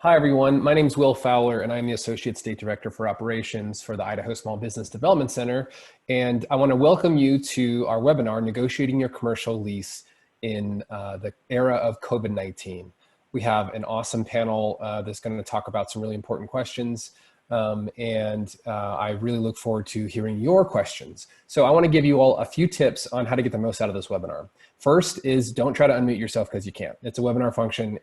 Hi, everyone. My name is Will Fowler, and I'm the Associate State Director for Operations for the Idaho Small Business Development Center. And I want to welcome you to our webinar, Negotiating Your Commercial Lease in the Era of COVID-19. We have an awesome panel that's going to talk about some really important questions. I really look forward to hearing your questions. So I want to give you all a few tips on how to get the most out of this webinar. First is don't try to unmute yourself because you can't. It's a webinar function,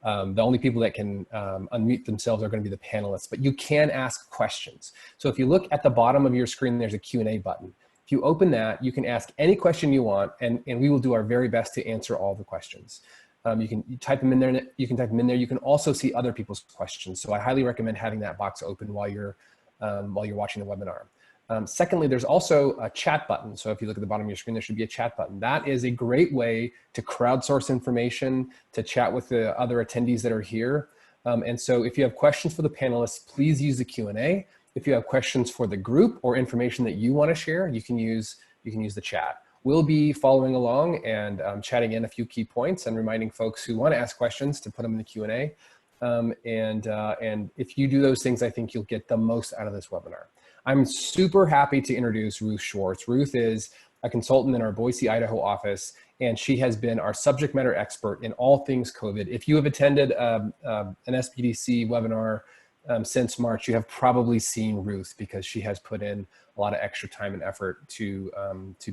the only people that can unmute themselves are going to be the panelists, but you can ask questions. So if you look at the bottom of your screen, there's a Q&A button. If you open that, you can ask any question you want, and we will do our very best to answer all the questions. You can type them in there. You can type them in there. You can also see other people's questions. So I highly recommend having that box open while you're watching the webinar. Secondly, there's also a chat button. So if you look at the bottom of your screen, there should be a chat button. That is a great way to crowdsource information, to chat with the other attendees that are here. And so if you have questions for the panelists, please use the Q&A. If you have questions for the group or information that you want to share, you can use the chat. We'll be following along and chatting in a few key points and reminding folks who want to ask questions to put them in the Q&A. And if you do those things, I think you'll get the most out of this webinar. I'm super happy to introduce Ruth Schwartz. Ruth is a consultant in our Boise, Idaho office, and she has been our subject matter expert in all things COVID. If you have attended an SBDC webinar since March, you have probably seen Ruth because she has put in a lot of extra time and effort to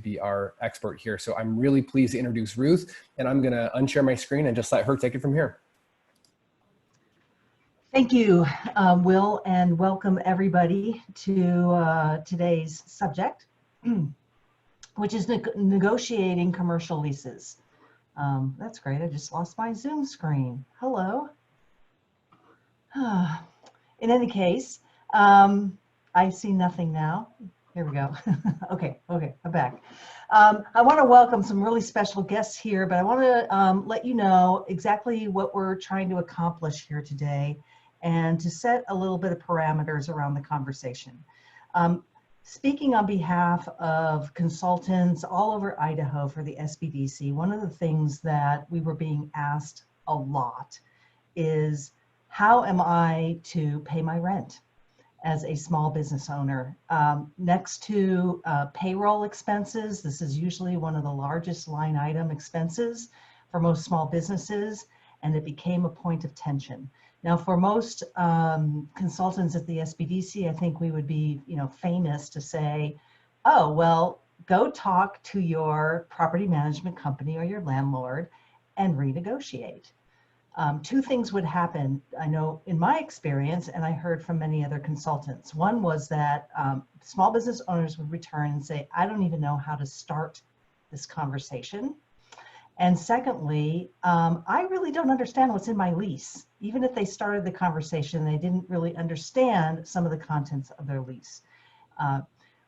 be our expert here. So I'm really pleased to introduce Ruth, and I'm gonna unshare my screen and just let her take it from here. Thank you, Will, and welcome everybody to today's subject, which is negotiating commercial leases. That's great. I just lost my Zoom screen. Hello. In any case, I see nothing now. Here we go. Okay, I'm back. I want to welcome some really special guests here, but I want to let you know exactly what we're trying to accomplish here today, and to set a little bit of parameters around the conversation. Speaking on behalf of consultants all over Idaho for the SBDC, one of the things that we were being asked a lot is, how am I to pay my rent as a small business owner? Next to payroll expenses, this is usually one of the largest line item expenses for most small businesses, and it became a point of tension. Now, for most consultants at the SBDC, I think we would be, famous to say, oh, well, go talk to your property management company or your landlord and renegotiate. Two things would happen, I know in my experience, and I heard from many other consultants. One was that small business owners would return and say, I don't even know how to start this conversation. And secondly, I really don't understand what's in my lease. Even if they started the conversation, they didn't really understand some of the contents of their lease.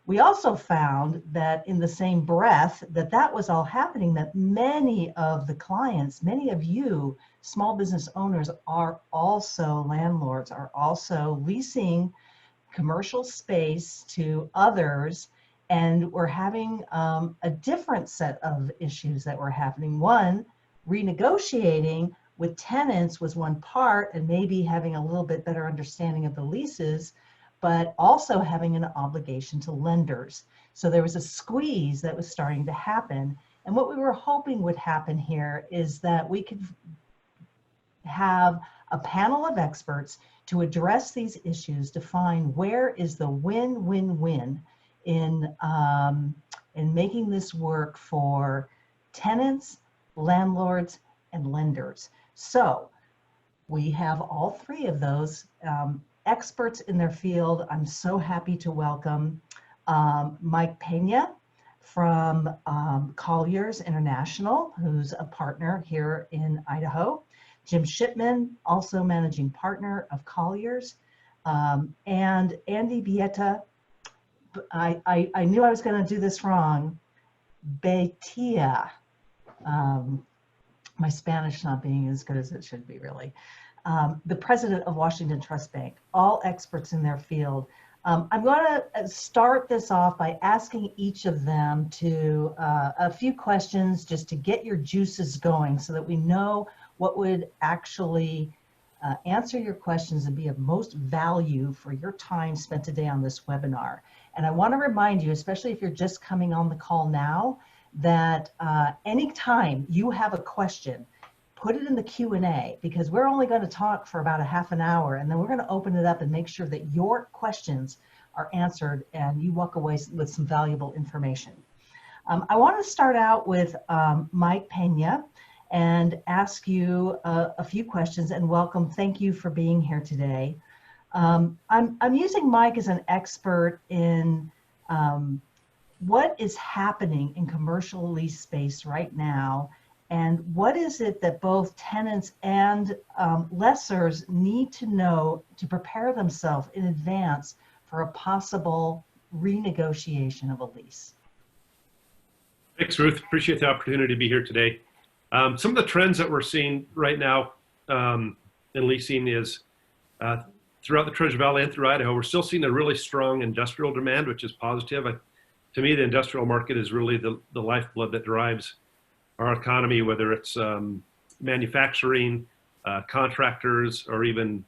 We also found that in the same breath that was all happening, that many of the clients, many of you small business owners are also landlords, are also leasing commercial space to others. And we're having a different set of issues that were happening. One, renegotiating with tenants was one part, and maybe having a little bit better understanding of the leases, but also having an obligation to lenders. So there was a squeeze that was starting to happen. And what we were hoping would happen here is that we could have a panel of experts to address these issues, to find where is the win-win-win in making this work for tenants, landlords, and lenders. So we have all three of those experts in their field. I'm so happy to welcome Mike Pena from Colliers International, who's a partner here in Idaho. Jim Shipman, also managing partner of Colliers, and Andy Bieta. I knew I was going to do this wrong. Betia. My Spanish not being as good as it should be, really. The president of Washington Trust Bank, all experts in their field. I'm going to start this off by asking each of them to a few questions just to get your juices going so that we know what would actually answer your questions and be of most value for your time spent today on this webinar. And I want to remind you, especially if you're just coming on the call now, that anytime you have a question, put it in the Q&A, because we're only going to talk for about a half an hour, and then we're going to open it up and make sure that your questions are answered and you walk away with some valuable information. I want to start out with Mike Pena and ask you a few questions, and welcome. Thank you for being here today. I'm using Mike as an expert in what is happening in commercial lease space right now, and what is it that both tenants and lessors need to know to prepare themselves in advance for a possible renegotiation of a lease. Thanks, Ruth. Appreciate the opportunity to be here today. Some of the trends that we're seeing right now in leasing is throughout the Treasure Valley and through Idaho, we're still seeing a really strong industrial demand, which is positive. To me, the industrial market is really the lifeblood that drives our economy, whether it's manufacturing, contractors, or even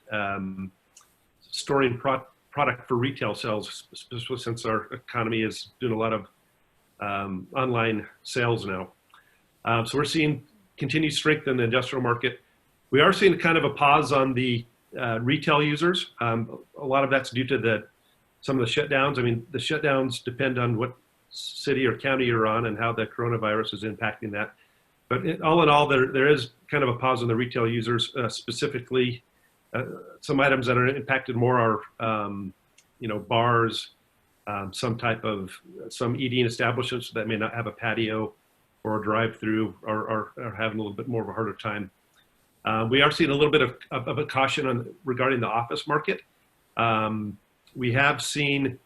storing product for retail sales, especially since our economy is doing a lot of online sales now. So we're seeing continued strength in the industrial market. We are seeing kind of a pause on the retail users. A lot of that's due to some of the shutdowns. I mean, the shutdowns depend on what city or county you're on and how the coronavirus is impacting that. But all in all, there is kind of a pause on the retail users, specifically. Some items that are impacted more are, bars, some eating establishments that may not have a patio or a drive-through are having a little bit more of a harder time. We are seeing a little bit of a caution regarding the office market. We have seen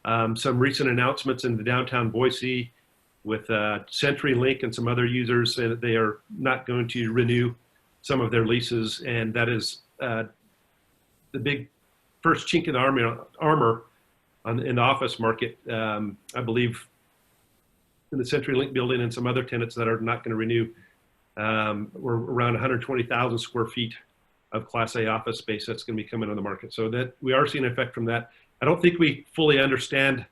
some recent announcements in the downtown Boise with CenturyLink and some other users saying that they are not going to renew some of their leases, and that is the big first chink in the armor in the office market. I believe in the CenturyLink building and some other tenants that are not going to renew. We're around 120,000 square feet of Class A office space that's going to be coming on the market. So that we are seeing an effect from that. I don't think we fully understand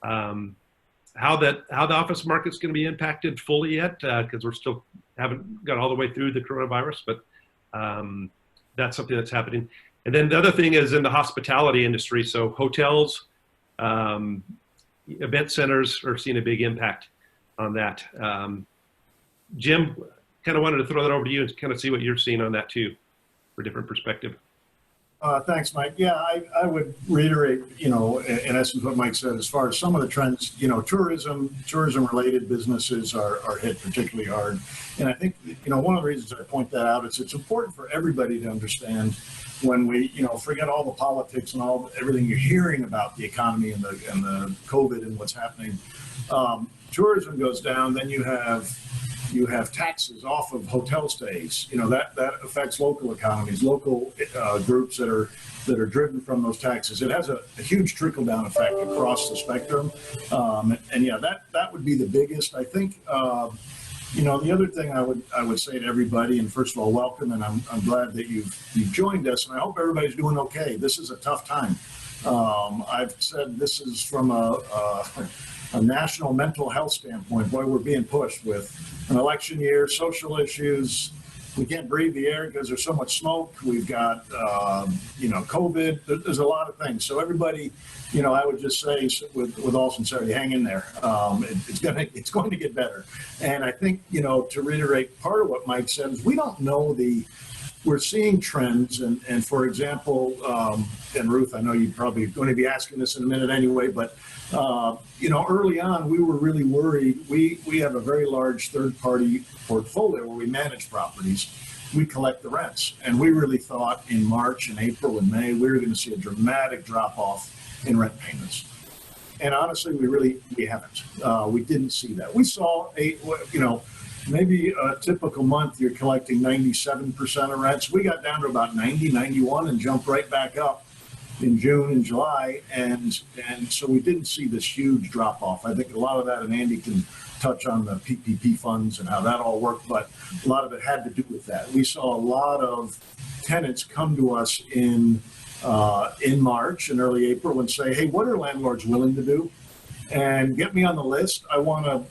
how the office market's going to be impacted fully yet, because we're still haven't got all the way through the coronavirus, but that's something that's happening. And then the other thing is in the hospitality industry. So hotels, event centers are seeing a big impact on that. Jim, kind of wanted to throw that over to you and kind of see what you're seeing on that too, for a different perspective. Thanks, Mike. Yeah, I would reiterate, in essence what Mike said, as far as some of the trends, tourism-related businesses are hit particularly hard. And I think, one of the reasons I point that out is it's important for everybody to understand when we, forget all the politics and everything you're hearing about the economy and the COVID and what's happening. Tourism goes down, then you have taxes off of hotel stays. That affects local economies, local groups that are driven from those taxes. It has a huge trickle down effect across the spectrum. And yeah, that would be the biggest. I think the other thing I would say to everybody, and first of all, welcome, and I'm glad that you've joined us, and I hope everybody's doing okay. This is a tough time. I've said this is from a national mental health standpoint. Boy, we're being pushed with an election year, social issues. We can't breathe the air because there's so much smoke. We've got, COVID. There's a lot of things. So everybody, I would just say with all sincerity, hang in there. It's going to get better. And I think, to reiterate part of what Mike said is we don't know we're seeing trends. And for example, and Ruth, I know you're probably going to be asking this in a minute anyway, but early on, we were really worried. We have a very large third-party portfolio where we manage properties. We collect the rents. And we really thought in March and April and May, we were going to see a dramatic drop-off in rent payments. And honestly, we haven't. We didn't see that. We saw maybe a typical month, you're collecting 97% of rents. We got down to about 90, 91 and jumped right back up in June and July, and so we didn't see this huge drop off. I think a lot of that, and Andy can touch on the PPP funds and how that all worked, but a lot of it had to do with that. We saw a lot of tenants come to us in March and early April and say, "Hey, what are landlords willing to do? And get me on the list. I'm going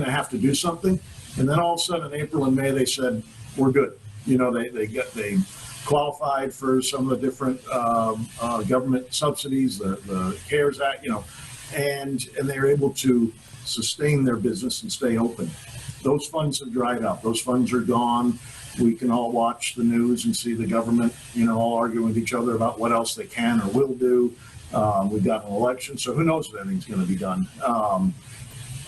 to have to do something." And then all of a sudden, in April and May, they said, "We're good." You know, they qualified for some of the different government subsidies, the CARES Act, you know, and they were able to sustain their business and stay open. Those funds have dried up. Those funds are gone. We can all watch the news and see the government, you know, all arguing with each other about what else they can or will do. We've got an election, so who knows if anything's going to be done.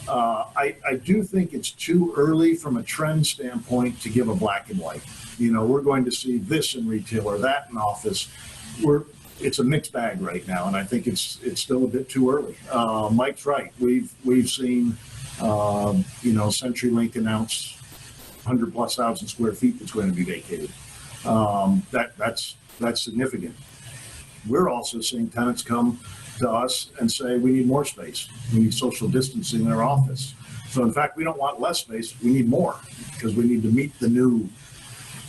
I do think it's too early from a trend standpoint to give a black and white. You know, we're going to see this in retail or that in office. It's a mixed bag right now, and I think it's still a bit too early. Mike's right. We've seen, you know, CenturyLink announce 100,000+ square feet that's going to be vacated. That's significant. We're also seeing tenants come to us and say, we need more space. We need social distancing in our office. So in fact, we don't want less space. We need more because we need to meet the new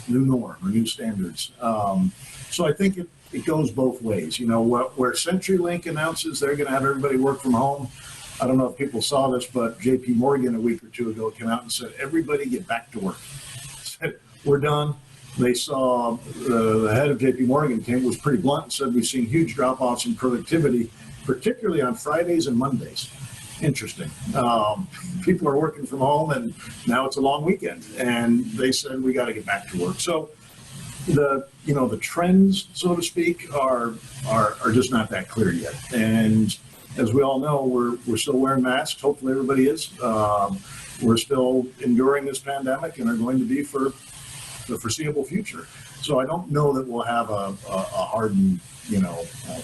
norm or new standards. So I think it goes both ways. You know, where CenturyLink announces they're going to have everybody work from home. I don't know if people saw this, but JP Morgan a week or two ago came out and said, everybody get back to work. Said, we're done. They saw the head of JP Morgan was pretty blunt and said, we've seen huge drop-offs in productivity, particularly on Fridays and Mondays. Interesting. People are working from home and now it's a long weekend, and they said, we got to get back to work. So the trends, so to speak, are just not that clear yet. And as we all know, we're still wearing masks. Hopefully everybody is. We're still enduring this pandemic and are going to be for the foreseeable future. So I don't know that we'll have a hardened,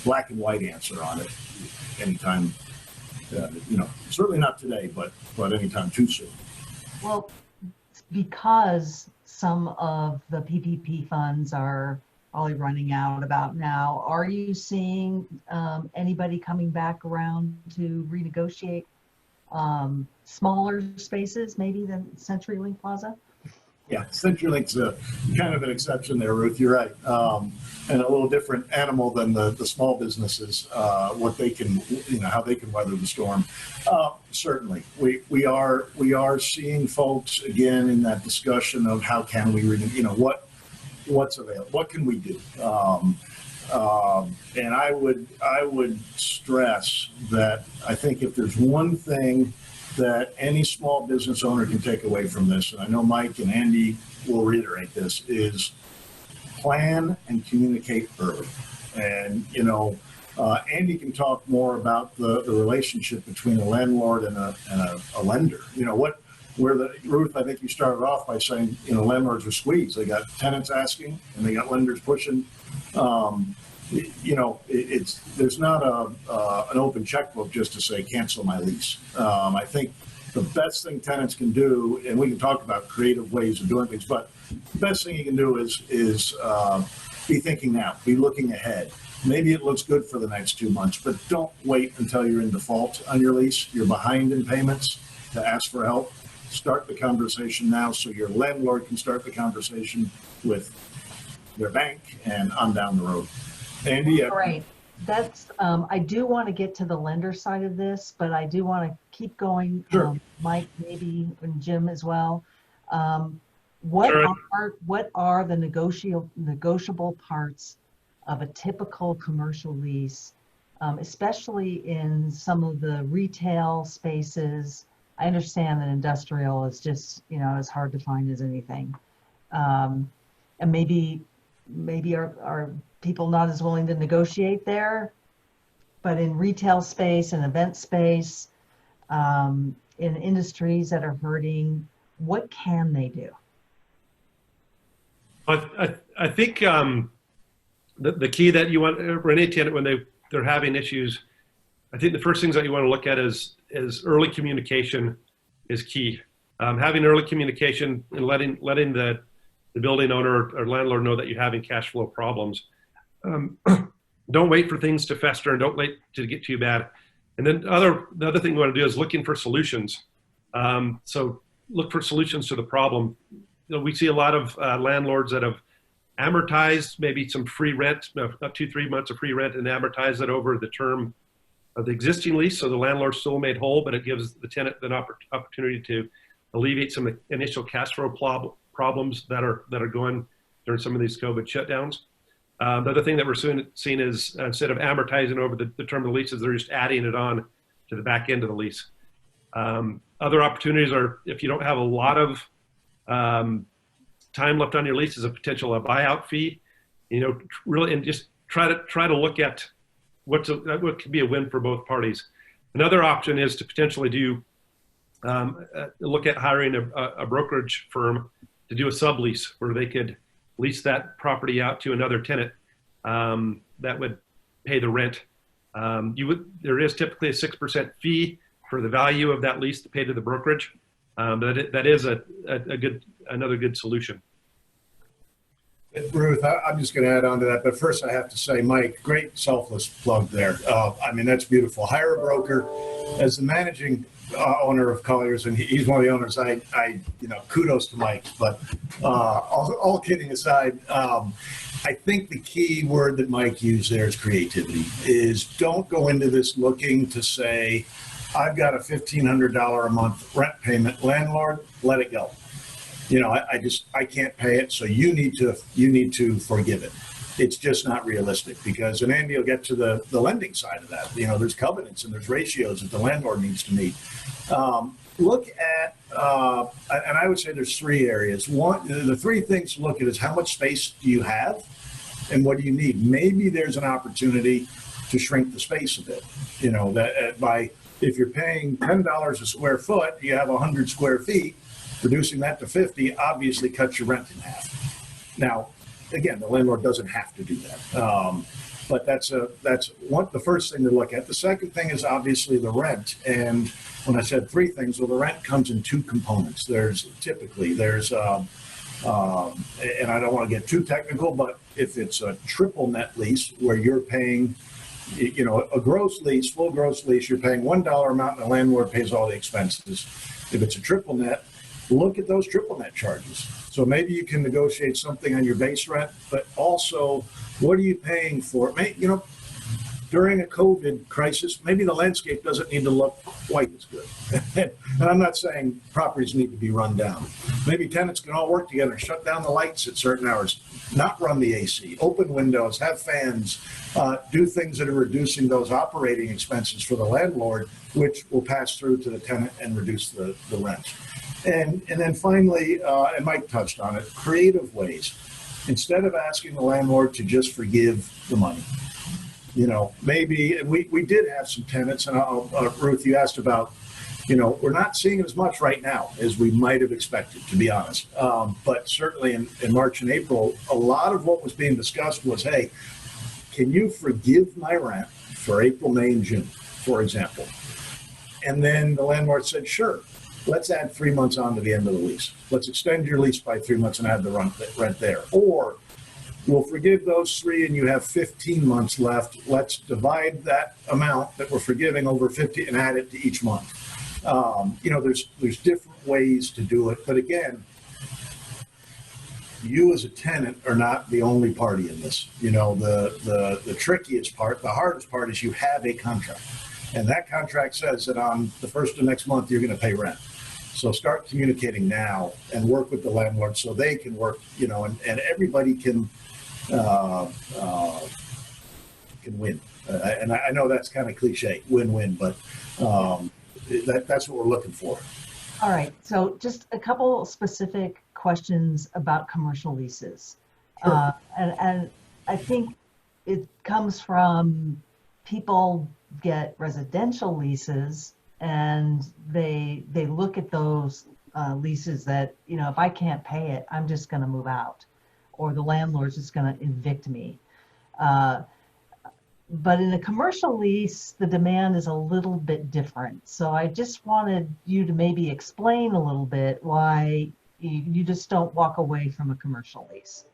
black and white answer on it anytime, certainly not today, but anytime too soon. Well, because some of the PPP funds are probably running out about now, are you seeing anybody coming back around to renegotiate smaller spaces maybe than CenturyLink Plaza? Yeah, CenturyLink's kind of an exception there, Ruth. You're right, and a little different animal than the small businesses. What they can, how they can weather the storm. Certainly, we are seeing folks again in that discussion of how can we, what's available, what can we do, and I would stress that I think if there's one thing that any small business owner can take away from this, and I know Mike and Andy will reiterate this, is plan and communicate early. And, Andy can talk more about the relationship between a landlord and a lender. Ruth, I think you started off by saying, landlords are squeezed. They got tenants asking and they got lenders pushing. There's not an open checkbook just to say cancel my lease. I think the best thing tenants can do, and we can talk about creative ways of doing things, but the best thing you can do is be thinking now, be looking ahead. Maybe it looks good for the next 2 months, but don't wait until you're in default on your lease, you're behind in payments, to ask for help. Start the conversation now so your landlord can start the conversation with their bank and on down the road. Andy? Great. That's, I do want to get to the lender side of this, but I do want to keep going. Sure. Mike, maybe, and Jim as well. What are the negotiable parts of a typical commercial lease, especially in some of the retail spaces? I understand that industrial is just, as hard to find as anything. And maybe are people not as willing to negotiate there, but in retail space and event space, in industries that are hurting, what can they do? I think the key that you want for any tenant when they're having issues, I think the first things that you want to look at is early communication is key. Having early communication and letting the building owner or landlord know that you're having cash flow problems. don't wait for things to fester and don't wait to get too bad. And then the other thing we want to do is looking for solutions. So look for solutions to the problem. You know, we see a lot of landlords that have amortized maybe some free rent, 2-3 months of free rent, and amortize it over the term of the existing lease. So the landlord's still made whole, but it gives the tenant an opportunity to alleviate some of the initial cash flow problems that are going during some of these COVID shutdowns. The other thing that we're seeing is instead of amortizing over the term of the leases, they're just adding it on to the back end of the lease. Other opportunities are if you don't have a lot of time left on your lease, is a potential buyout fee. You know, really, and just try to look at what could be a win for both parties. Another option is to potentially do look at hiring a brokerage firm to do a sublease where they could lease that property out to another tenant that would pay the rent. There is typically a 6% fee for the value of that lease to pay to the brokerage. But that is another good solution. Ruth, I'm just going to add on to that, but first I have to say, Mike, great selfless plug there. I mean, that's beautiful. Hire a broker. As the managing owner of Colliers, and he's one of the owners, I kudos to Mike. But all kidding aside, I think the key word that Mike used there is creativity. Is don't go into this looking to say, I've got a $1,500 a month rent payment. Landlord, let it go. You know, I can't pay it, so you need to forgive it. It's just not realistic, because, and Andy will get to the lending side of that. You know, there's covenants and there's ratios that the landlord needs to meet. Look at, and I would say there's 3 areas. One, the 3 things to look at is how much space do you have and what do you need? Maybe there's an opportunity to shrink the space a bit. You know, if you're paying $10 a square foot, you have 100 square feet. Reducing that to 50 obviously cuts your rent in half. Now, again, the landlord doesn't have to do that, but that's the first thing to look at. The second thing is obviously the rent. And when I said 3 things, well, the rent comes in 2 components. There's and I don't want to get too technical, but if it's a triple net lease where you're paying, you know, a gross lease, full gross lease, you're paying $1 amount and the landlord pays all the expenses. If it's a triple net, look at those triple net charges. So maybe you can negotiate something on your base rent, but also what are you paying for? You know, during a COVID crisis, maybe the landscape doesn't need to look quite as good. And I'm not saying properties need to be run down. Maybe tenants can all work together, shut down the lights at certain hours, not run the AC, open windows, have fans, do things that are reducing those operating expenses for the landlord, which will pass through to the tenant and reduce the rent. And then finally, and Mike touched on it, creative ways. Instead of asking the landlord to just forgive the money, you know, maybe we did have some tenants, and Ruth, you asked about, you know, we're not seeing as much right now as we might have expected, to be honest. But certainly in March and April, a lot of what was being discussed was, hey, can you forgive my rent for April, May, and June, for example? And then the landlord said, sure. Let's add 3 months on to the end of the lease. Let's extend your lease by 3 months and add the rent there. Or we'll forgive those 3 and you have 15 months left. Let's divide that amount that we're forgiving over 50 and add it to each month. You know, there's different ways to do it. But again, you as a tenant are not the only party in this. You know, the trickiest part, the hardest part is you have a contract. And that contract says that on the first of next month, you're going to pay rent. So start communicating now and work with the landlord so they can work, you know, and everybody can win. And I know that's kind of cliche, win-win, but that's what we're looking for. All right, so just a couple specific questions about commercial leases. Sure. And I think it comes from people get residential leases and they look at those leases that, you know, if I can't pay it, I'm just going to move out, or the landlord's just going to evict me. But in a commercial lease, the demand is a little bit different. So I just wanted you to maybe explain a little bit why you just don't walk away from a commercial lease.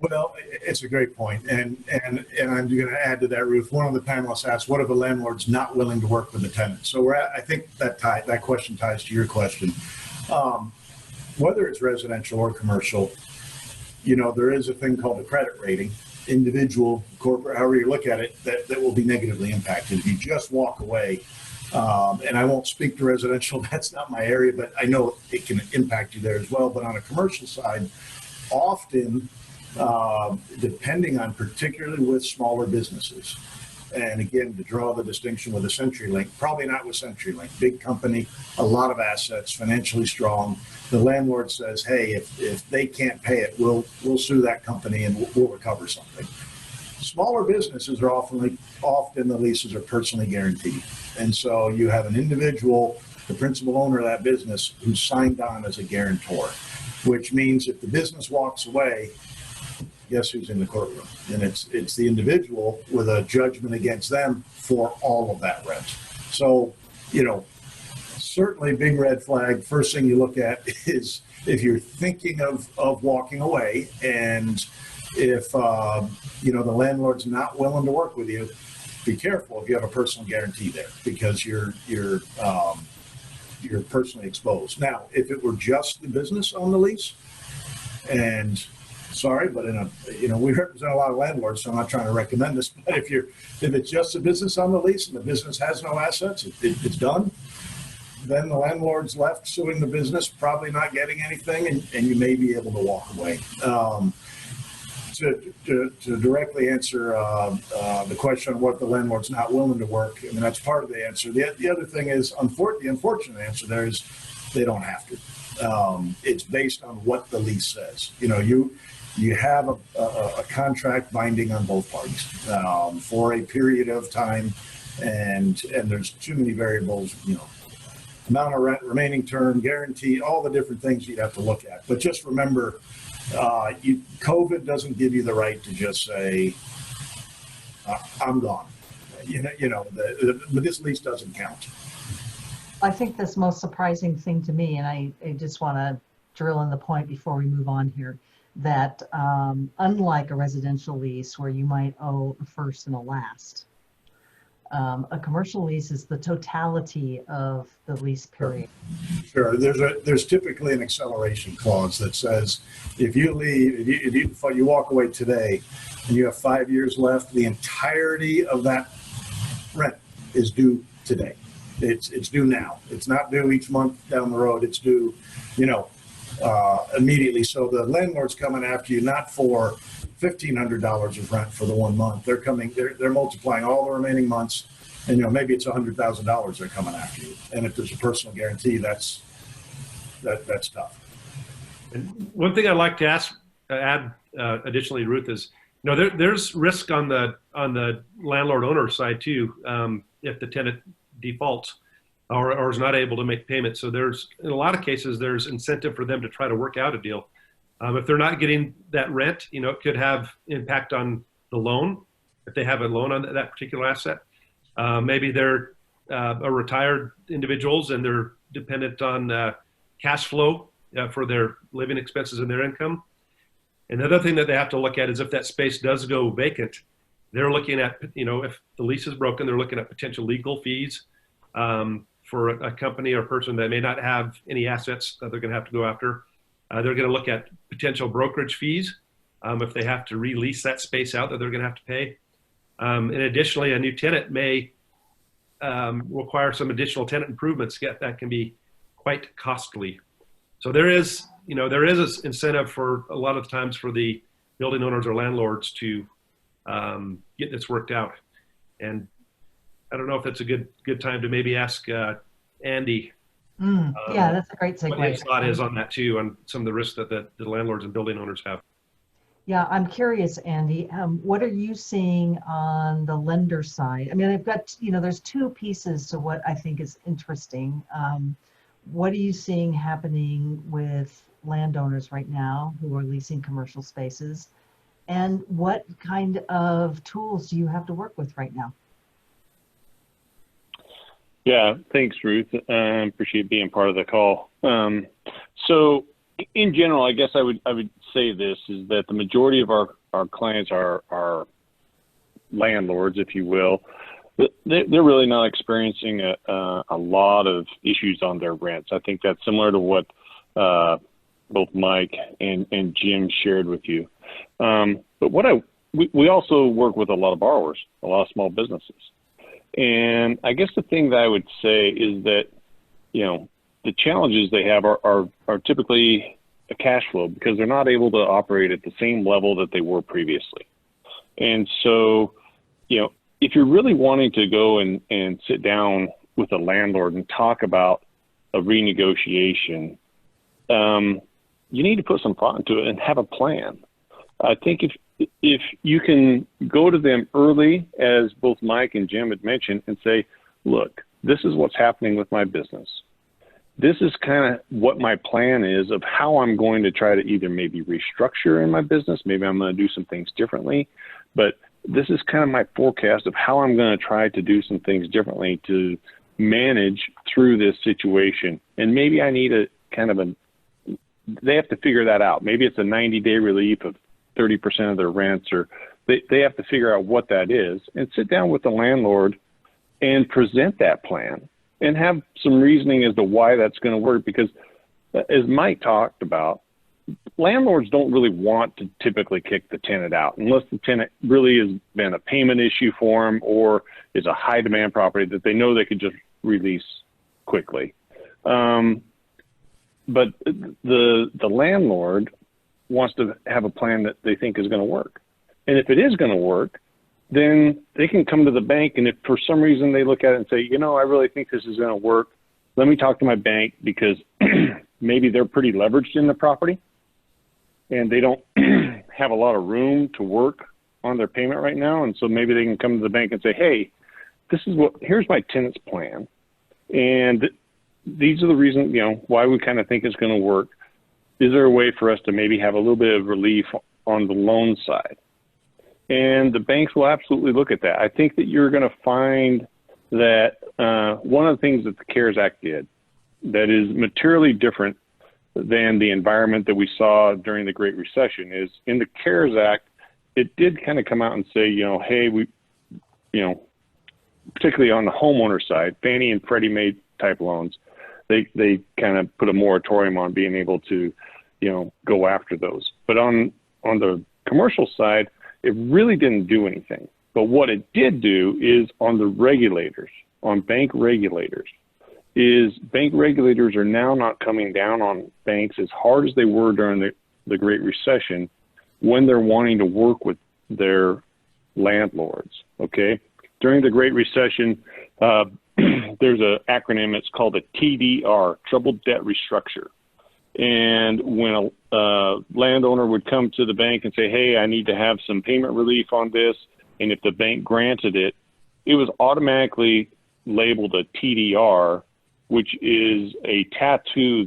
Well, it's a great point, and I'm going to add to that, Ruth. One of the panelists asked, "What if a landlord's not willing to work with the tenant?" So I think that question ties to your question. Whether it's residential or commercial, there is a thing called a credit rating, individual, corporate, however you look at it, that will be negatively impacted if you just walk away. And I won't speak to residential; that's not my area, but I know it can impact you there as well. But on a commercial side, often depending on, particularly with smaller businesses. And again, to draw the distinction with a CenturyLink, probably not with CenturyLink, big company, a lot of assets, financially strong. The landlord says, hey, if they can't pay it, we'll sue that company and we'll recover something. Smaller businesses are often the leases are personally guaranteed. And so you have an individual, the principal owner of that business, who's signed on as a guarantor, which means if the business walks away, guess who's in the courtroom? And it's the individual with a judgment against them for all of that rent. So, certainly big red flag. First thing you look at is if you're thinking of walking away, and if the landlord's not willing to work with you, be careful if you have a personal guarantee there, because you're personally exposed. Now, if it were just the business on the lease, and sorry, but we represent a lot of landlords, so I'm not trying to recommend this, but if it's just a business on the lease and the business has no assets, it's done, then the landlord's left suing the business, probably not getting anything, and you may be able to walk away. To directly answer the question of what the landlord's not willing to work, I mean, that's part of the answer. The other thing is, the unfortunate answer there is they don't have to. It's based on what the lease says. You have a contract binding on both parties for a period of time, and there's too many variables, amount of rent, remaining term, guarantee, all the different things you'd have to look at. But just remember, COVID doesn't give you the right to just say, I'm gone. But this lease doesn't count. I think this most surprising thing to me, and I just want to drill in the point before we move on here, that unlike a residential lease where you might owe a first and a last, a commercial lease is the totality of the lease period. Sure. There's typically an acceleration clause that says if you leave, if you walk away today and you have 5 years left, the entirety of that rent is due today. It's due now. It's not due each month down the road. It's due, immediately. So the landlord's coming after you not for $1,500 of rent for the 1 month. They're multiplying all the remaining months, and maybe it's $100,000 they're coming after you. And if there's a personal guarantee, that's tough. And one thing I'd like to add additionally, Ruth, is there's risk on the landlord owner side too, if the tenant defaults or is not able to make payments. So there's, in a lot of cases, there's incentive for them to try to work out a deal. If they're not getting that rent, it could have impact on the loan if they have a loan on that particular asset. Maybe they're retired individuals and they're dependent on cash flow for their living expenses and their income. And the other thing that they have to look at is if that space does go vacant, they're looking at, if the lease is broken, they're looking at potential legal fees for a company or person that may not have any assets that they're going to have to go after. They're going to look at potential brokerage fees if they have to release that space out that they're going to have to pay. And additionally, a new tenant may require some additional tenant improvements that can be quite costly. So there is an incentive for a lot of times for the building owners or landlords to get this worked out. And I don't know if that's a good time to maybe ask Andy. Yeah, that's a great segue. What his thought is on that too, on some of the risks that the landlords and building owners have. Yeah, I'm curious, Andy, what are you seeing on the lender side? I mean, I've got, there's two pieces to what I think is interesting. What are you seeing happening with landowners right now who are leasing commercial spaces? And what kind of tools do you have to work with right now? Yeah, thanks, Ruth. Appreciate being part of the call. So in general, I guess I would say this is that the majority of our clients are landlords, if you will. They're really not experiencing a lot of issues on their rents. I think that's similar to what both Mike and Jim shared with you. But we also work with a lot of borrowers, a lot of small businesses. And I guess the thing that I would say is that, the challenges they have are typically a cash flow because they're not able to operate at the same level that they were previously. And so, if you're really wanting to go and sit down with a landlord and talk about a renegotiation, you need to put some thought into it and have a plan. I think if you can go to them early, as both Mike and Jim had mentioned, and say, look, this is what's happening with my business. This is kind of what my plan is of how I'm going to try to either maybe restructure in my business. Maybe I'm going to do some things differently, but this is kind of my forecast of how I'm going to try to do some things differently to manage through this situation. And maybe I need they have to figure that out. Maybe it's a 90-day relief of 30% of their rents, or they have to figure out what that is and sit down with the landlord and present that plan and have some reasoning as to why that's going to work. Because as Mike talked about, landlords don't really want to typically kick the tenant out unless the tenant really has been a payment issue for them or is a high demand property that they know they could just release quickly. But the landlord wants to have a plan that they think is going to work. And if it is going to work, then they can come to the bank. And if for some reason they look at it and say, I really think this is going to work, let me talk to my bank, because maybe they're pretty leveraged in the property and they don't have a lot of room to work on their payment right now. And so maybe they can come to the bank and say, hey, here's my tenant's plan. And these are the reasons, why we kind of think it's going to work. Is there a way for us to maybe have a little bit of relief on the loan side? And the banks will absolutely look at that. I think that you're going to find that one of the things that the CARES Act did that is materially different than the environment that we saw during the Great Recession is in the CARES Act, it did kind of come out and say, hey, we, particularly on the homeowner side, Fannie and Freddie Mae type loans, they kind of put a moratorium on being able to, go after those. But on the commercial side, it really didn't do anything. But what it did do is on the regulators, on bank regulators, is bank regulators are now not coming down on banks as hard as they were during the Great Recession when they're wanting to work with their landlords, okay? During the Great Recession, there's an acronym, it's called a TDR, Troubled Debt Restructure. And when a landowner would come to the bank and say, hey, I need to have some payment relief on this, and if the bank granted it, it was automatically labeled a TDR, which is a tattoo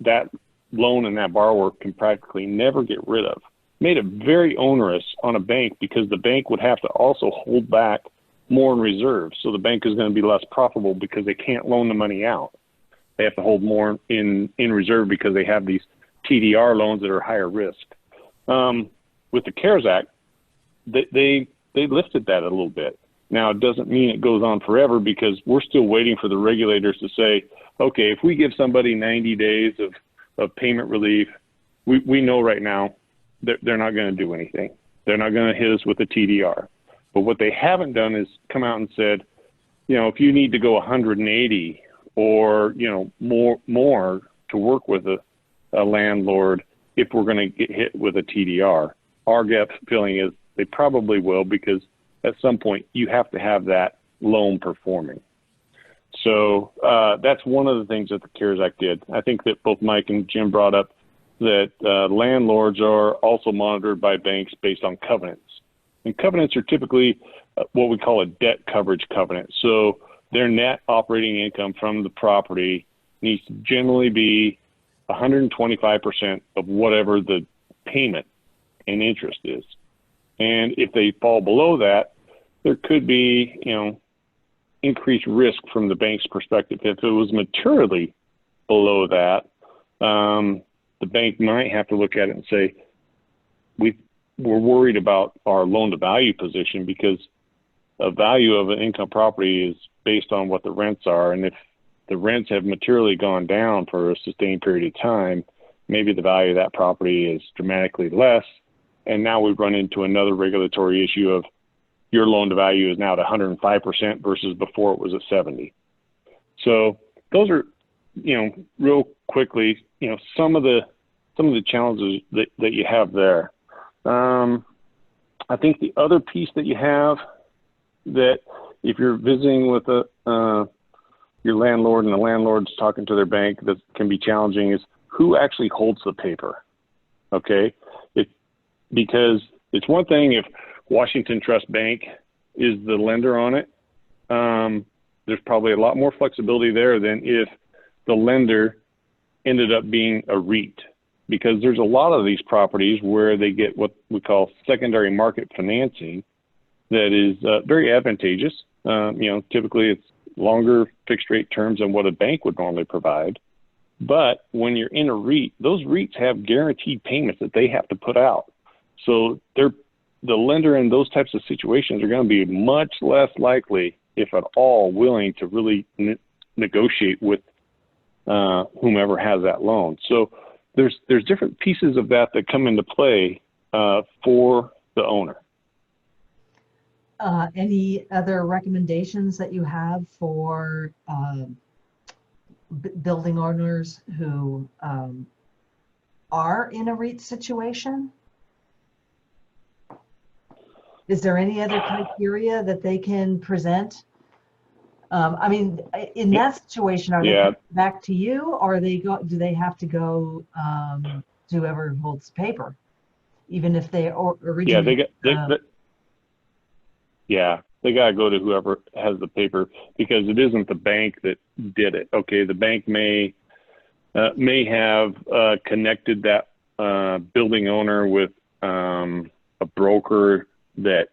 that loan and that borrower can practically never get rid of. Made it very onerous on a bank because the bank would have to also hold back more in reserve. So the bank is going to be less profitable because they can't loan the money out. They have to hold more in reserve because they have these TDR loans that are higher risk. With the CARES Act, they lifted that a little bit. Now, it doesn't mean it goes on forever because we're still waiting for the regulators to say, okay, if we give somebody 90 days of payment relief, we know right now that they're not going to do anything. They're not going to hit us with a TDR. But what they haven't done is come out and said, if you need to go 180 or, more to work with a landlord, if we're going to get hit with a TDR, our gut feeling is they probably will, because at some point you have to have that loan performing. So that's one of the things that the CARES Act did. I think that both Mike and Jim brought up that landlords are also monitored by banks based on covenants. And covenants are typically what we call a debt coverage covenant. So their net operating income from the property needs to generally be 125% of whatever the payment and interest is. And if they fall below that, there could be, increased risk from the bank's perspective. If it was materially below that, the bank might have to look at it and say, we're worried about our loan to value position because a value of an income property is based on what the rents are. And if the rents have materially gone down for a sustained period of time, maybe the value of that property is dramatically less. And now we've run into another regulatory issue of your loan to value is now at 105% versus before it was at 70. So those are, real quickly, some of the challenges that you have there. I think the other piece that you have that if you're visiting with your landlord and the landlord's talking to their bank, that can be challenging is who actually holds the paper. Okay. Because it's one thing if Washington Trust Bank is the lender on it. There's probably a lot more flexibility there than if the lender ended up being a REIT, because there's a lot of these properties where they get what we call secondary market financing that is very advantageous. Typically it's longer fixed rate terms than what a bank would normally provide. But when you're in a REIT, those REITs have guaranteed payments that they have to put out. So the lender in those types of situations are going to be much less likely, if at all, willing to really negotiate with whomever has that loan. So there's different pieces of that come into play for the owner. Any other recommendations that you have for building owners who are in a REIT situation? Is there any other criteria that they can present? In that situation, are they coming back to you, or do they have to go to whoever holds the paper, even if they originally? They got to go to whoever has the paper, because it isn't the bank that did it. Okay, the bank may have connected that building owner with a broker that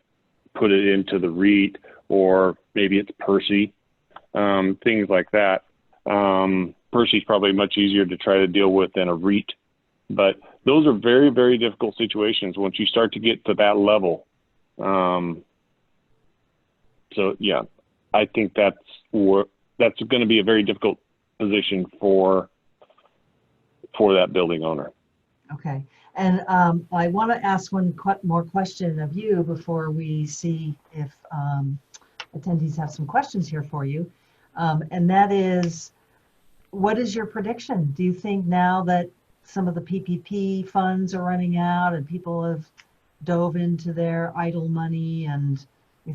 put it into the REIT, or maybe it's Percy, things like that. Percy's probably much easier to try to deal with than a REIT, but those are very, very difficult situations once you start to get to that level. I think that's going to be a very difficult position for that building owner. Okay. And I want to ask one more question of you before we see if attendees have some questions here for you. And that is, what is your prediction? Do you think now that some of the PPP funds are running out and people have dove into their idle money, and do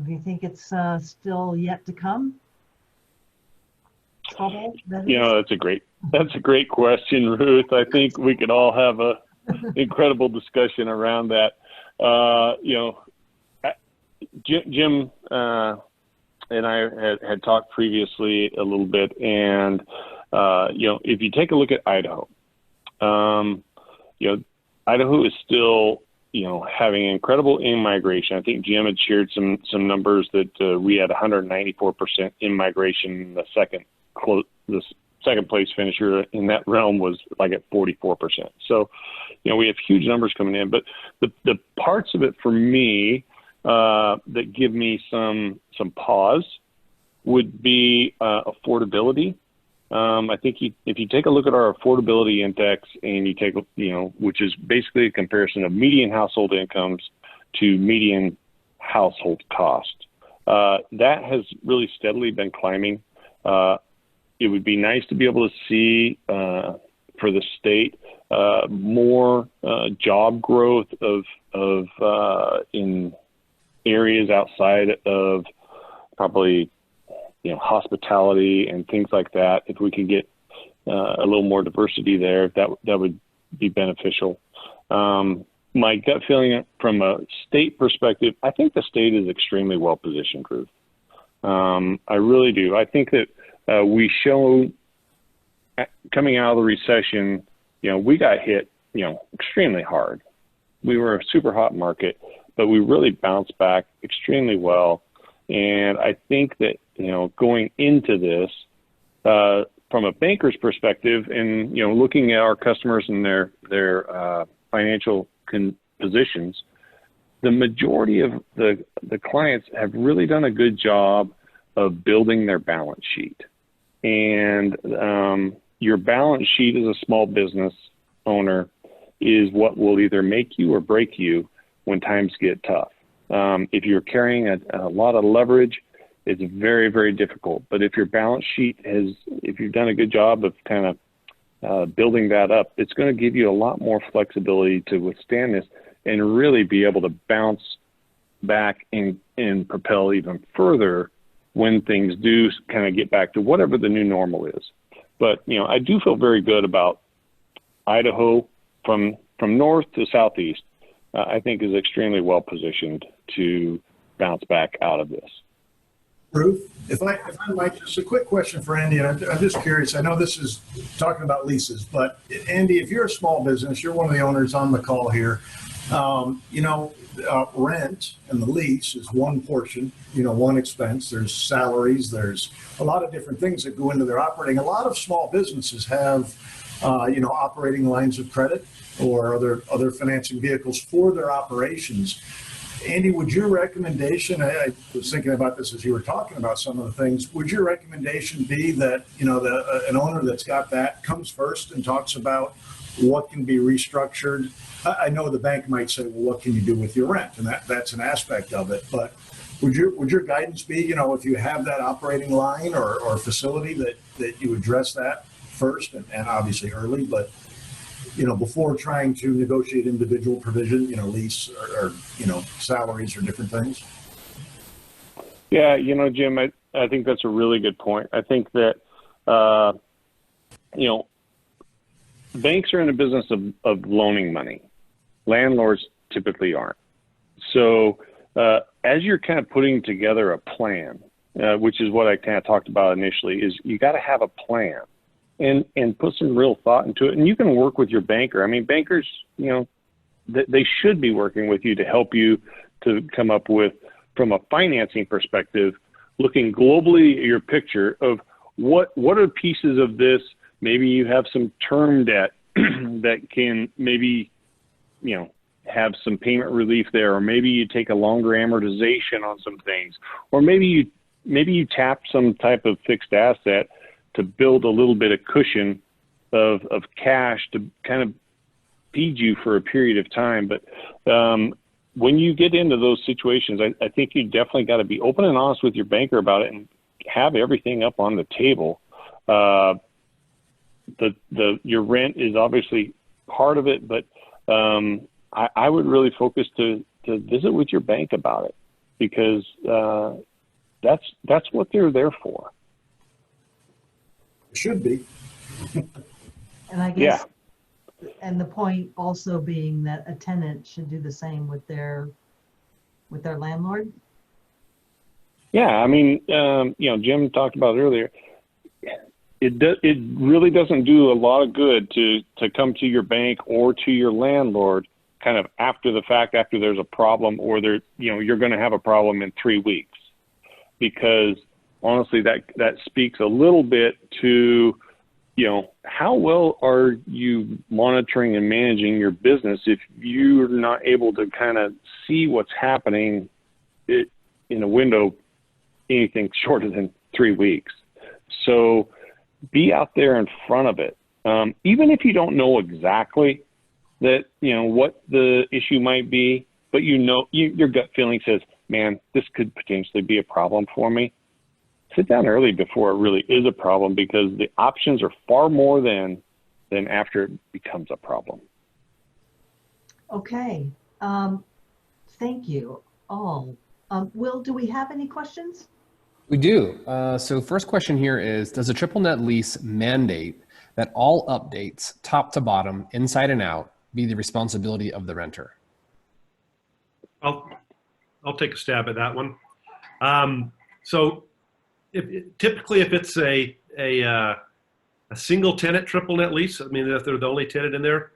you think it's still yet to come? Trouble, that's a great question, Ruth. I think we could all have a incredible discussion around that. Jim and I had talked previously a little bit, and if you take a look at Idaho, Idaho is still having incredible in-migration. I think Jim had shared some numbers that we had 194% in-migration. The second place finisher in that realm was like at 44%. So, we have huge numbers coming in. But the parts of it for me that give me some pause would be affordability. I think if you take a look at our affordability index, and you take, which is basically a comparison of median household incomes to median household cost, that has really steadily been climbing. It would be nice to be able to see for the state more job growth in areas outside of probably hospitality and things like that. If we can get a little more diversity there, that would be beneficial. My gut feeling from a state perspective, I think the state is extremely well positioned, Ruth. I really do. I think that we showed coming out of the recession, we got hit, extremely hard. We were a super hot market, but we really bounced back extremely well. And I think that, going into this, from a banker's perspective, and looking at our customers and their financial positions, the majority of the clients have really done a good job of building their balance sheet. And your balance sheet as a small business owner is what will either make you or break you when times get tough. If you're carrying a lot of leverage, it's very, very difficult. But if your balance sheet if you've done a good job of kind of building that up, it's going to give you a lot more flexibility to withstand this and really be able to bounce back and propel even further when things do kind of get back to whatever the new normal is. But, I do feel very good about Idaho from north to southeast. I think is extremely well positioned to bounce back out of this. Ruth, if I might, just a quick question for Andy, and I'm just curious. I know this is talking about leases, but Andy, if you're a small business, you're one of the owners on the call here. Rent and the lease is one portion, one expense. There's salaries. There's a lot of different things that go into their operating. A lot of small businesses have, operating lines of credit or other financing vehicles for their operations. Andy, would your recommendation, I was thinking about this as you were talking about some of the things, would your recommendation be that, an owner that's got that comes first and talks about what can be restructured? I know the bank might say, well, what can you do with your rent? And that's an aspect of it. But would your guidance be, if you have that operating line or facility that you address that first and obviously early, but before trying to negotiate individual provision, lease or salaries or different things? Yeah, Jim, I think that's a really good point. I think that, banks are in the business of loaning money. Landlords typically aren't. So as you're kind of putting together a plan, which is what I kind of talked about initially, is you got to have a plan and put some real thought into it. And you can work with your banker. I mean, bankers, they should be working with you to help you to come up with, from a financing perspective, looking globally at your picture of what are pieces of this. Maybe you have some term debt that can maybe, have some payment relief there, or maybe you take a longer amortization on some things, or maybe you tap some type of fixed asset to build a little bit of cushion of cash to kind of feed you for a period of time. But when you get into those situations, I think you definitely got to be open and honest with your banker about it and have everything up on the table. Your rent is obviously part of it, but I would really focus to visit with your bank about it, because that's what they're there for. It should be. And I guess, and the point also being that a tenant should do the same with their landlord. Yeah, I mean, Jim talked about it earlier. It really doesn't do a lot of good to come to your bank or to your landlord kind of after the fact, after there's a problem, or you're going to have a problem in 3 weeks, because honestly, that speaks a little bit to, how well are you monitoring and managing your business if you're not able to kind of see what's happening in a window anything shorter than 3 weeks. So be out there in front of it. Even if you don't know exactly that, what the issue might be, but your gut feeling says, man, this could potentially be a problem for me. Sit down early before it really is a problem, because the options are far more than after it becomes a problem. Okay. Thank you all. Will, do we have any questions? We do. So first question here is, does a triple net lease mandate that all updates, top to bottom, inside and out, be the responsibility of the renter? I'll take a stab at that one. So typically if it's a single tenant triple net lease, I mean, if they're the only tenant in there,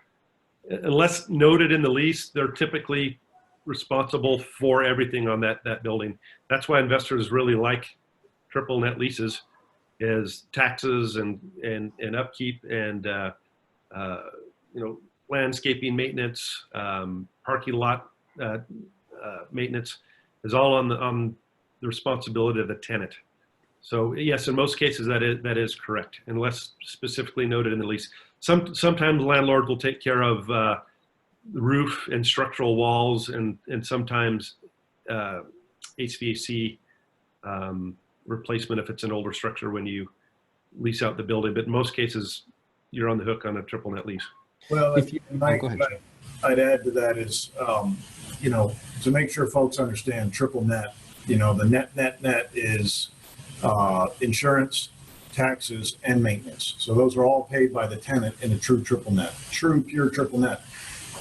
unless noted in the lease, they're typically responsible for everything on that building. That's why investors really like triple net leases. is taxes and upkeep and landscaping maintenance, parking lot maintenance is all on the responsibility of the tenant. So yes, in most cases that is correct, unless specifically noted in the lease. Sometimes landlords will take care of the roof and structural walls, and sometimes HVAC replacement if it's an older structure when you lease out the building. But in most cases, you're on the hook on a triple net lease. Well, If you- Mike, go ahead, Jim. I'd add to that is, to make sure folks understand triple net, the net is insurance, taxes, and maintenance. So those are all paid by the tenant in a true triple net, true pure triple net.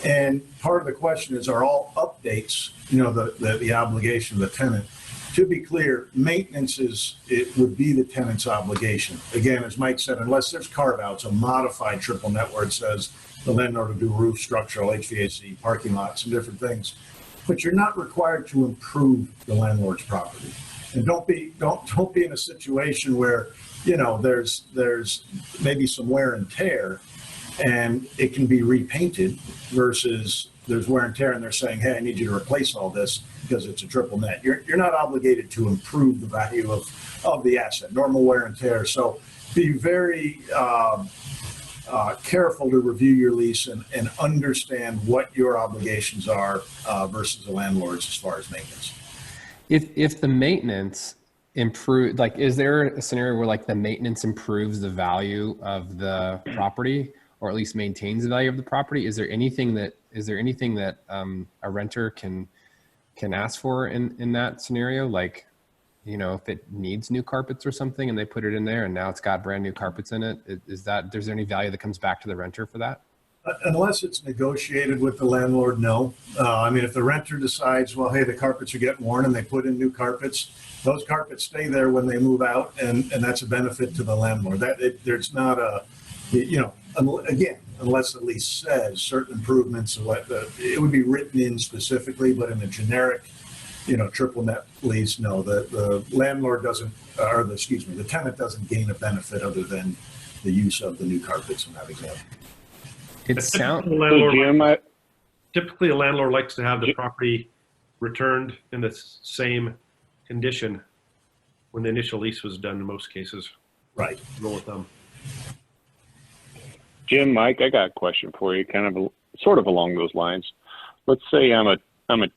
And part of the question is, are all updates, the obligation of the tenant? To be clear, maintenance it would be the tenant's obligation. Again, as Mike said, unless there's carve-outs, a modified triple net where it says the landlord will do roof, structural, HVAC, parking lots, and different things. But you're not required to improve the landlord's property. And don't be in a situation where, there's maybe some wear and tear and it can be repainted versus there's wear and tear and they're saying, hey, I need you to replace all this because it's a triple net. You're not obligated to improve the value of the asset, normal wear and tear. So be very careful to review your lease and understand what your obligations are versus the landlord's as far as maintenance. If the maintenance improve, like, is there a scenario where like the maintenance improves the value of the property, or at least maintains the value of the property? Is there anything that a renter can ask for in that scenario? Like, if it needs new carpets or something and they put it in there and now it's got brand new carpets in it, is there any value that comes back to the renter for that? Unless it's negotiated with the landlord, no. If the renter decides, well, hey, the carpets are getting worn and they put in new carpets, those carpets stay there when they move out, and that's a benefit to the landlord. There's not again, unless the lease says certain improvements, it would be written in specifically, but in a generic, triple net lease, no, the landlord doesn't, the tenant doesn't gain a benefit other than the use of the new carpets in that example. Typically, a landlord likes to have the property returned in the same condition when the initial lease was done in most cases. Right. Roll with them. Jim, Mike, I got a question for you, sort of along those lines. Let's say I'm a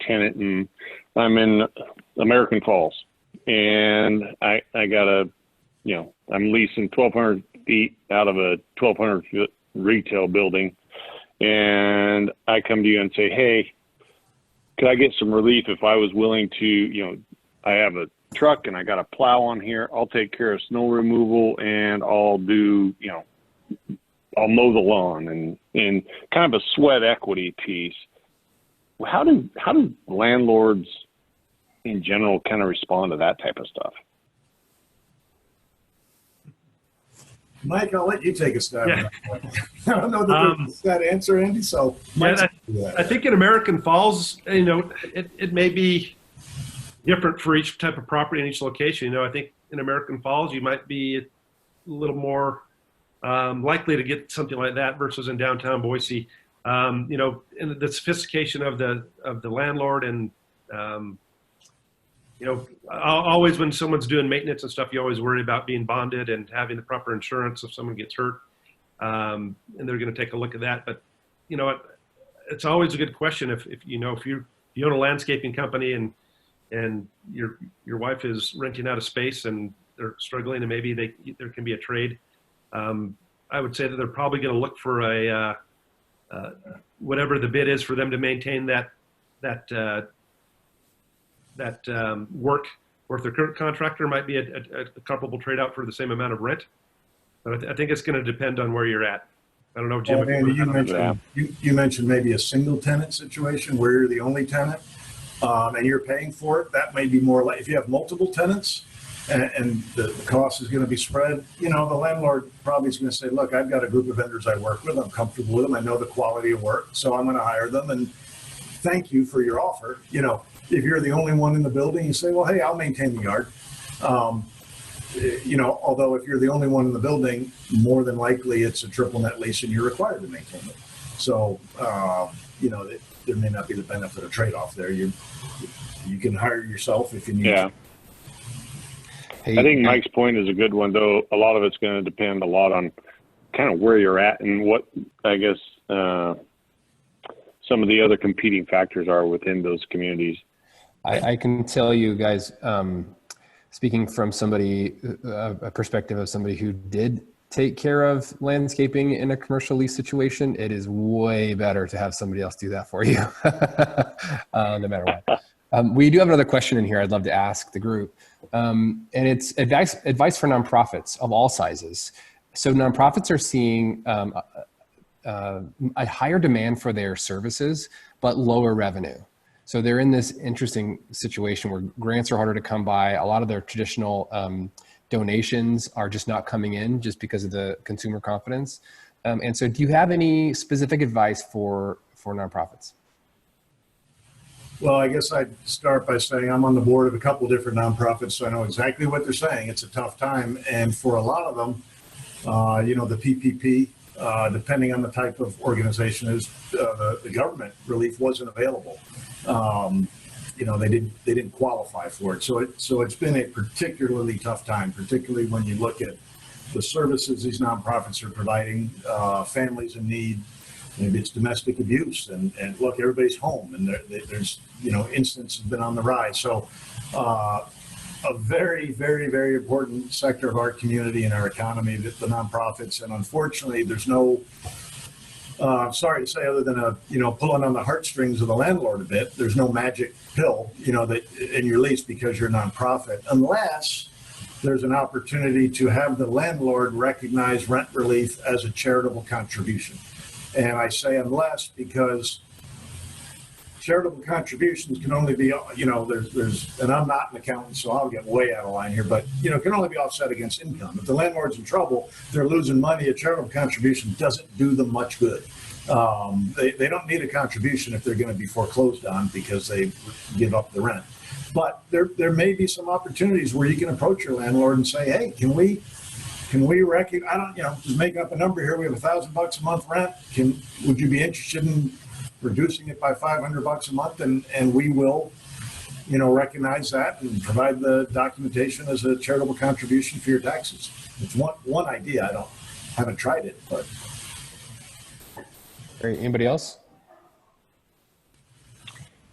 tenant and I'm in American Falls, and I got I'm leasing 1,200 feet out of a 1,200 foot retail building, and I come to you and say, hey, could I get some relief if I was willing to, I have a truck and I got a plow on here, I'll take care of snow removal and I'll do, I'll mow the lawn and kind of a sweat equity piece. How do landlords in general kind of respond to that type of stuff? Mike, I'll let you take a stab. Yeah. I don't know that answer, Andy. So I think in American Falls, it may be different for each type of property in each location. I think in American Falls, you might be a little more likely to get something like that versus in downtown Boise. And the sophistication of the landlord and always when someone's doing maintenance and stuff, you always worry about being bonded and having the proper insurance if someone gets hurt. And they're going to take a look at that. But, it's always a good question if you own a landscaping company and your wife is renting out a space and they're struggling and maybe there can be a trade. I would say that they're probably going to look for whatever the bid is for them to maintain that work, or if their current contractor might be a comparable trade out for the same amount of rent. But I think it's going to depend on where you're at. I don't know, Jim. Andy, you mentioned maybe a single tenant situation where you're the only tenant and you're paying for it. That may be more like if you have multiple tenants and the cost is going to be spread. The landlord probably is going to say, look, I've got a group of vendors I work with. I'm comfortable with them. I know the quality of work, so I'm going to hire them. And thank you for your offer. If you're the only one in the building, you say, well, hey, I'll maintain the yard. although if you're the only one in the building, more than likely it's a triple net lease and you're required to maintain it. So, there may not be the benefit of trade-off there. You can hire yourself if you need Yeah. to. Hey, I think Mike's point is a good one, though. A lot of it's going to depend a lot on kind of where you're at and what, I guess, some of the other competing factors are within those communities. I can tell you guys, speaking from somebody, a perspective of somebody who did take care of landscaping in a commercial lease situation, it is way better to have somebody else do that for you, no matter what. We do have another question in here I'd love to ask the group. And it's advice for nonprofits of all sizes. So nonprofits are seeing a higher demand for their services, but lower revenue. So they're in this interesting situation where grants are harder to come by. A lot of their traditional donations are just not coming in just because of the consumer confidence. And so do you have any specific advice for nonprofits? Well, I guess I'd start by saying I'm on the board of a couple different nonprofits, so I know exactly what they're saying. It's a tough time. And for a lot of them, the PPP, depending on the type of organization is, the government relief wasn't available. They didn't qualify for it. So it's been a particularly tough time, particularly when you look at the services these nonprofits are providing, families in need. Maybe it's domestic abuse, and look, everybody's home, and there's incidents have been on the rise. So a very, very, very important sector of our community and our economy, the nonprofits, and unfortunately, there's no. Sorry to say, other than pulling on the heartstrings of the landlord a bit, there's no magic pill, that in your lease because you're a nonprofit, unless there's an opportunity to have the landlord recognize rent relief as a charitable contribution. And I say unless because charitable contributions can only be, there's, and I'm not an accountant, so I'll get way out of line here, but, can only be offset against income. If the landlord's in trouble, they're losing money, a charitable contribution doesn't do them much good. They don't need a contribution if they're going to be foreclosed on because they give up the rent. But there may be some opportunities where you can approach your landlord and say, hey, can we recognize, I don't, just make up a number here. We have $1,000 a month rent. Would you be interested in reducing it by $500 a month? And we will, recognize that and provide the documentation as a charitable contribution for your taxes. It's one idea. Haven't tried it, but. Great. Anybody else?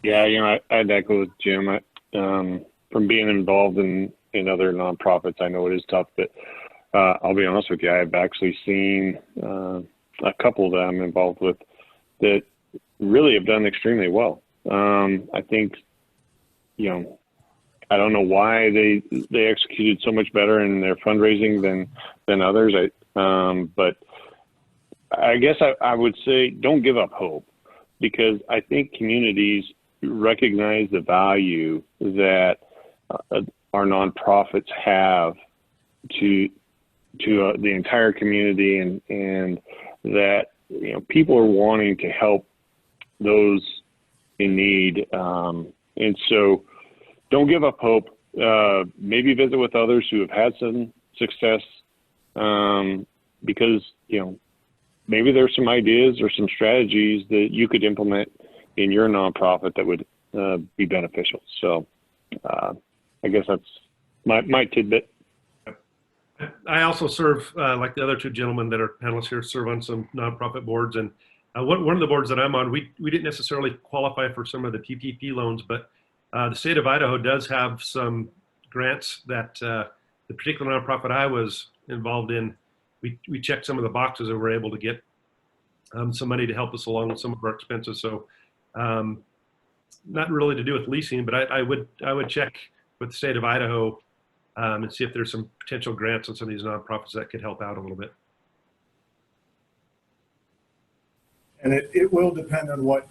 Yeah, I'd echo with Jim. From being involved in other nonprofits, I know it is tough, but I'll be honest with you, I've actually seen a couple that I'm involved with that really have done extremely well. I think, I don't know why they executed so much better in their fundraising than others. But I guess I would say don't give up hope, because I think communities recognize the value that our nonprofits have to the entire community, and that people are wanting to help those in need, and so don't give up hope. Maybe visit with others who have had some success, because maybe there's some ideas or some strategies that you could implement in your nonprofit that would be beneficial. So I guess that's my tidbit. I also serve, like the other two gentlemen that are panelists here, serve on some nonprofit boards. And one of the boards that I'm on, we didn't necessarily qualify for some of the PPP loans, but the state of Idaho does have some grants that the particular nonprofit I was involved in, we checked some of the boxes and were able to get some money to help us along with some of our expenses. So not really to do with leasing, but I would check with the state of Idaho and see if there's some potential grants on some of these nonprofits that could help out a little bit. And it will depend on what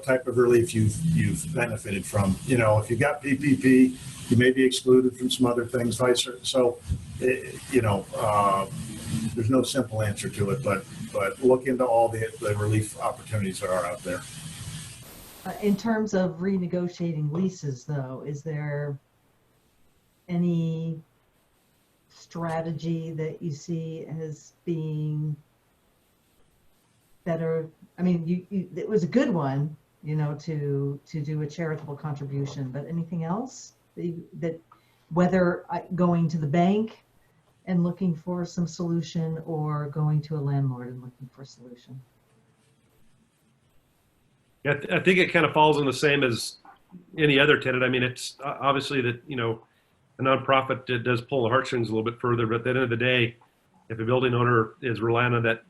type of relief you've benefited from. If you've got PPP, you may be excluded from some other things, vice versa. So, there's no simple answer to it, but look into all the relief opportunities that are out there. In terms of renegotiating leases, though, is there any strategy that you see as being better? I mean, it was a good one, you know, to do a charitable contribution, but anything else that whether going to the bank and looking for some solution or going to a landlord and looking for a solution? Yeah, I think it kind of falls in the same as any other tenant. I mean, it's obviously that, you know, a nonprofit, it does pull the heartstrings a little bit further, but at the end of the day, if a building owner is relying on that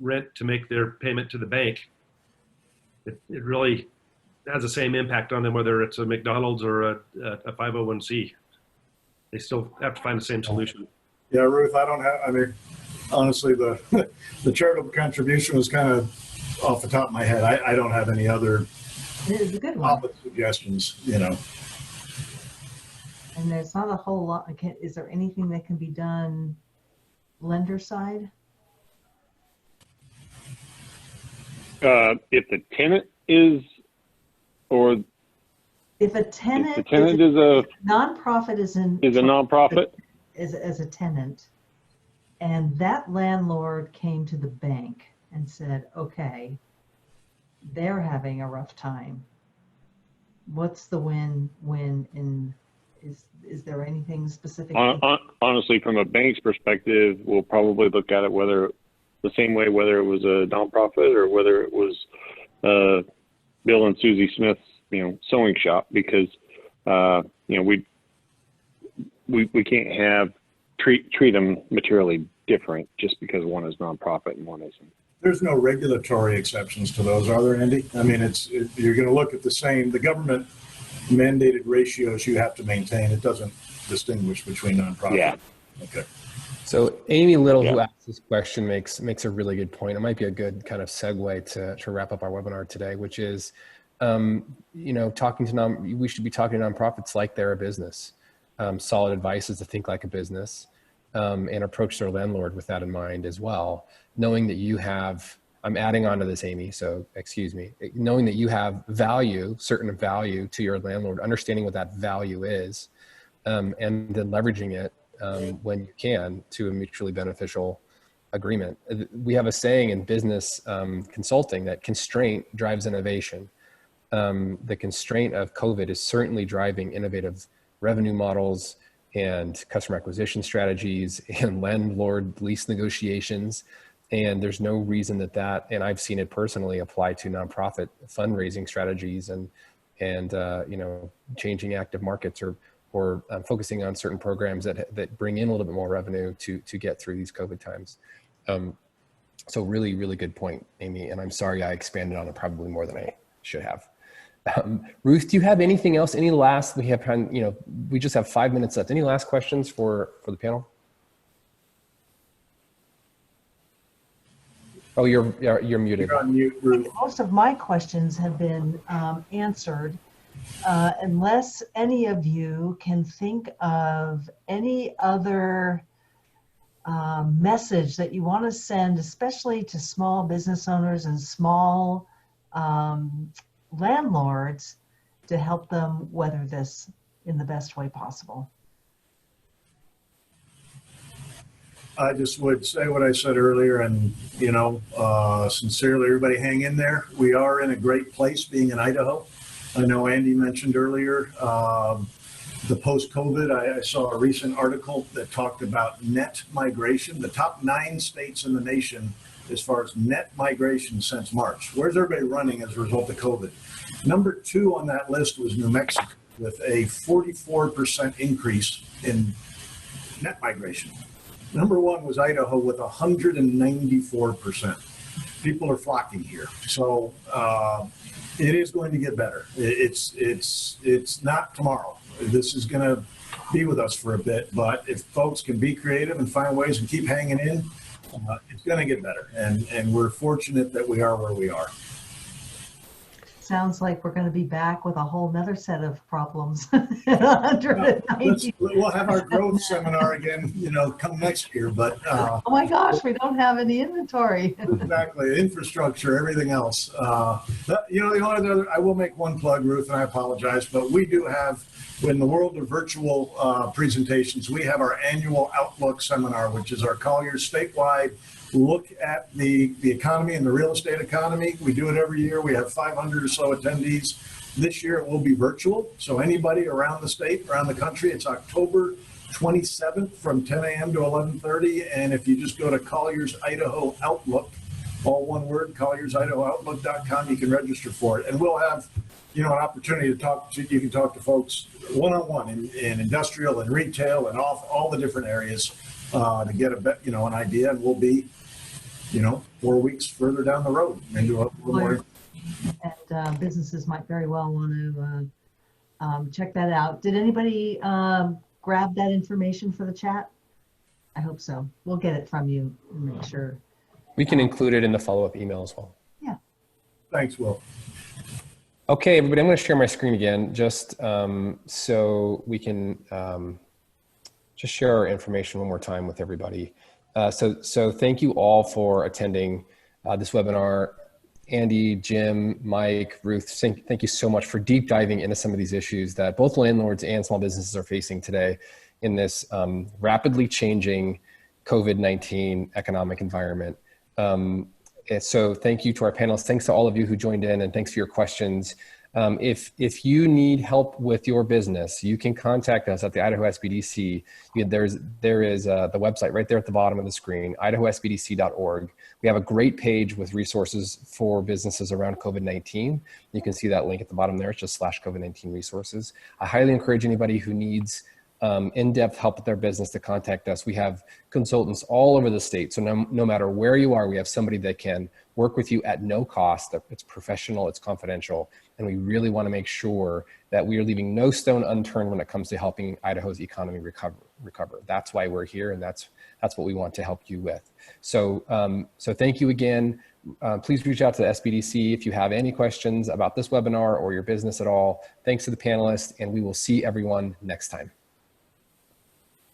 rent to make their payment to the bank, it really has the same impact on them, whether it's a McDonald's or a 501c. They still have to find the same solution. Yeah, Ruth, I don't have, I mean, honestly, the the charitable contribution was kind of off the top of my head. I don't have any other It is a good one. suggestions, you know. And there's not a whole lot. Is there anything that can be done lender side? If the tenant is, or If a tenant, if the tenant is a nonprofit is a nonprofit, as a tenant, and that landlord came to the bank and said, okay, they're having a rough time. What's the win-win in, is there anything specific? honestly, from a bank's perspective, we'll probably look at it whether the same way, whether it was a nonprofit or whether it was Bill and Susie Smith's, you know, sewing shop, because you know, we can't treat them materially different just because one is nonprofit and one isn't. There's no regulatory exceptions to those, are there, Andy? I mean, you're going to look at the government mandated ratios you have to maintain. It doesn't distinguish between nonprofit. Yeah. Okay. So Amy Little, who asked this question, makes a really good point. It might be a good kind of segue to wrap up our webinar today, which is, you know, we should be talking to nonprofits like they're a business. Solid advice is to think like a business, and approach their landlord with that in mind as well. Knowing that you have, I'm adding on to this, Amy, so excuse me, knowing that you have certain value to your landlord, understanding what that value is, and then leveraging it when you can to a mutually beneficial agreement. We have a saying in business consulting that constraint drives innovation. The constraint of COVID is certainly driving innovative revenue models and customer acquisition strategies and landlord lease negotiations. And there's no reason that, and I've seen it personally apply to nonprofit fundraising strategies and you know, changing active markets or focusing on certain programs that bring in a little bit more revenue to get through these COVID times. So really, really good point, Amy. And I'm sorry I expanded on it probably more than I should have. Ruth, do you have anything else? Any last, we have, you know, we just have 5 minutes left. Any last questions for the panel? Oh, you're muted. You're on mute, Ruth. Most of my questions have been answered. Unless any of you can think of any other message that you want to send, especially to small business owners and small landlords, to help them weather this in the best way possible. I just would say what I said earlier, and, you know, sincerely, everybody hang in there. We are in a great place being in Idaho. I know Andy mentioned earlier the post-COVID. I saw a recent article that talked about net migration, the top 9 states in the nation as far as net migration since March. Where's everybody running as a result of COVID? Number 2 on that list was New Mexico, with a 44% increase in net migration. Number 1 was Idaho with 194%. People are flocking here. So it is going to get better. It's not tomorrow. This is going to be with us for a bit, but if folks can be creative and find ways and keep hanging in, it's going to get better. And we're fortunate that we are where we are. sounds like we're going to be back with a whole nother set of problems. 190. We'll have our growth seminar again, come next year, but Oh my gosh, we don't have any inventory. exactly, infrastructure, everything else. The only other, I will make one plug, Ruth, and I apologize, but we do have, in the world of virtual presentations, we have our annual Outlook seminar, which is our Colliers statewide look at the economy and the real estate economy. We do it every year. We have 500 or so attendees. This year it will be virtual. So anybody around the state, around the country, it's October 27th from 10 a.m. to 11:30. And if you just go to Colliers Idaho Outlook, all one word, colliersidahoOutlook.com, you can register for it. And we'll have, an opportunity you can talk to folks one-on-one in industrial and retail and all the different areas to get an idea. And we'll be, 4 weeks further down the road into a little more. And businesses might very well want to check that out. Did anybody grab that information for the chat? I hope so. We'll get it from you and make sure. We can include it in the follow-up email as well. Yeah. Thanks, Will. Okay, everybody, I'm going to share my screen again just so we can just share our information one more time with everybody. So thank you all for attending this webinar. Andy, Jim, Mike, Ruth, thank you so much for deep diving into some of these issues that both landlords and small businesses are facing today in this rapidly changing COVID-19 economic environment. So thank you to our panelists. Thanks to all of you who joined in, and thanks for your questions. If you need help with your business, you can contact us at the Idaho SBDC. There is the website right there at the bottom of the screen, idahosbdc.org. We have a great page with resources for businesses around COVID-19. You can see that link at the bottom there. It's just /COVID-19 resources. I highly encourage anybody who needs in-depth help with their business to contact us. We have consultants all over the state. So no matter where you are, we have somebody that can work with you at no cost. It's professional, it's confidential. And we really want to make sure that we are leaving no stone unturned when it comes to helping Idaho's economy recover. That's why we're here, and that's what we want to help you with. So thank you again. Please reach out to the SBDC if you have any questions about this webinar or your business at all. Thanks to the panelists, and we will see everyone next time.